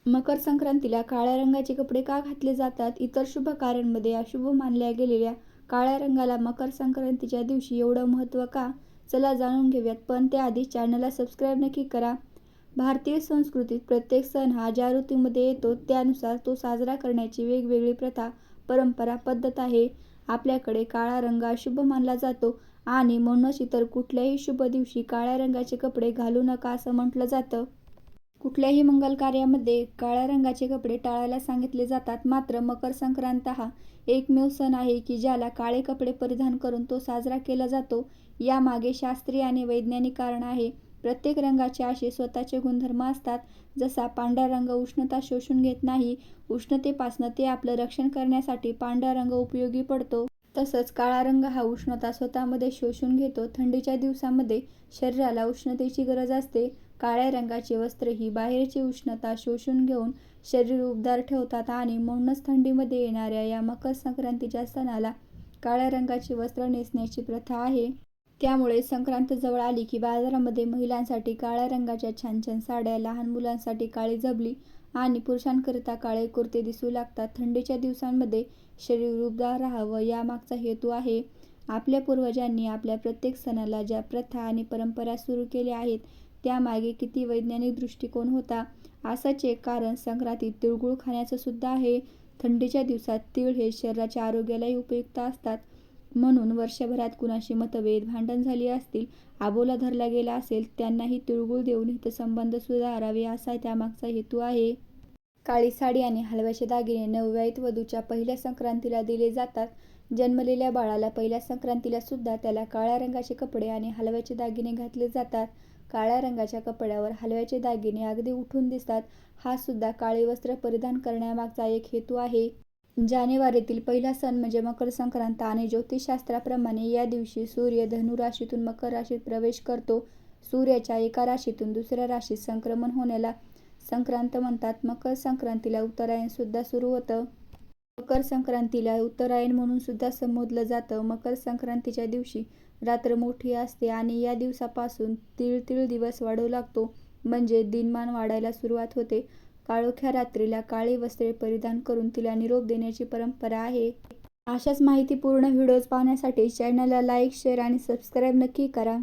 मकर संक्रांतीला काळ्या रंगाचे कपडे का घातले जातात? इतर शुभ कार्यांमध्ये अशुभ मानल्या गेलेल्या काळ्या रंगाला मकर संक्रांतीच्या दिवशी एवढं महत्त्व का? चला जाणून घेऊयात. पण त्याआधी चॅनलला सबस्क्राईब नक्की करा. भारतीय संस्कृतीत प्रत्येक सण हा ज्या ऋतूमध्ये येतो त्यानुसार तो साजरा करण्याची वेगवेगळी प्रथा, परंपरा, पद्धत आहे. आपल्याकडे काळा रंग अशुभ मानला जातो आणि म्हणूनच इतर कुठल्याही शुभ दिवशी काळ्या रंगाचे कपडे घालू नका असं म्हटलं जातं. कुठल्याही मंगल कार्यामध्ये काळ्या रंगाचे कपडे टाळायला सांगितले जातात. मात्र मकर संक्रांत हा एकमेव सण आहे की ज्याला काळे कपडे परिधान करून तो साजरा केला जातो. यामागे शास्त्रीय आणि वैज्ञानिक कारण आहे. प्रत्येक रंगाचे असे स्वतःचे गुणधर्म असतात. जसा पांढरा रंग उष्णता शोषून घेत नाही, उष्णतेपासून ते आपलं रक्षण करण्यासाठी पांढरा रंग उपयोगी पडतो. तसंच काळा रंग हा उष्णता स्वतःमध्ये शोषून घेतो. थंडीच्या दिवसांमध्ये शरीराला उष्णतेची गरज असते. काळ्या रंगाची वस्त्रे ही बाहेरची उष्णता शोषून घेऊन शरीर उबदार ठेवतात आणि म्हणूनच थंडीमध्ये येणाऱ्या या मकर संक्रांतीच्या सणाला काळ्या रंगाची वस्त्र नेसण्याची प्रथा आहे. त्यामुळे संक्रांत जवळ आली की बाजारामध्ये महिलांसाठी काळ्या रंगाच्या छान छान साड्या, लहान मुलांसाठी काळी झबली आणि पुरुषांकरिता काळे कुर्ते दिसू लागतात. थंडीच्या दिवसांमध्ये शरीर उबदार राहावं यामागचा हेतू आहे. आपल्या पूर्वजांनी आपल्या प्रत्येक सणाला ज्या प्रथा आणि परंपरा सुरू केल्या आहेत त्यामागे किती वैज्ञानिक दृष्टिकोन होता. असंच एक कारण संक्रांतीत तिळगुळ खाण्याचं सुद्धा आहे. थंडीच्या दिवसात तीळ हे शरीराच्या आरोग्यालाही उपयुक्त असतात. म्हणून वर्षभरात कुणाशी मतभेद, भांडण झाली असतील, अबोला धरला गेला असेल त्यांनाही तिळगुळ देऊन हितसंबंध सुधारावे असा त्यामागचा हेतू आहे. काळी साडी आणि हलव्याचे दागिने नवविवाहित वधूच्या पहिल्या संक्रांतीला दिले जातात. जन्मलेल्या बाळाला पहिल्या संक्रांतीला सुद्धा त्याला काळ्या रंगाचे कपडे आणि हलव्याचे दागिने घातले जातात. काळ्या रंगाच्या कपड्यावर हलव्याचे दागिने अगदी उठून दिसतात. हा सुद्धा काळे वस्त्र परिधान करण्यामागचा एक हेतू आहे. जानेवारीतील पहिला सण म्हणजे मकर संक्रांत आणि ज्योतिषशास्त्राप्रमाणे या दिवशी सूर्य धनु राशीतून मकर राशीत प्रवेश करतो. सूर्याच्या एका राशीतून दुसऱ्या राशीत संक्रमण होण्याला संक्रांत म्हणतात. मकर संक्रांतीला उत्तरायण सुद्धा सुरू होतं. मकर संक्रांतीला उत्तरायण म्हणून सुद्धा संबोधलं जातं. मकर संक्रांतीच्या दिवशी रात्र मोठी असते आणि या दिवसापासून तीळ दिवस वाढू लागतो. म्हणजे दिनमान वाढायला सुरुवात होते. काळोख्या रात्रीला काळी वस्त्रे परिधान करून तिला निरोप देण्याची परंपरा आहे. अशाच माहितीपूर्ण व्हिडिओज पाहण्यासाठी चॅनलला लाईक, शेअर आणि सबस्क्राईब नक्की करा.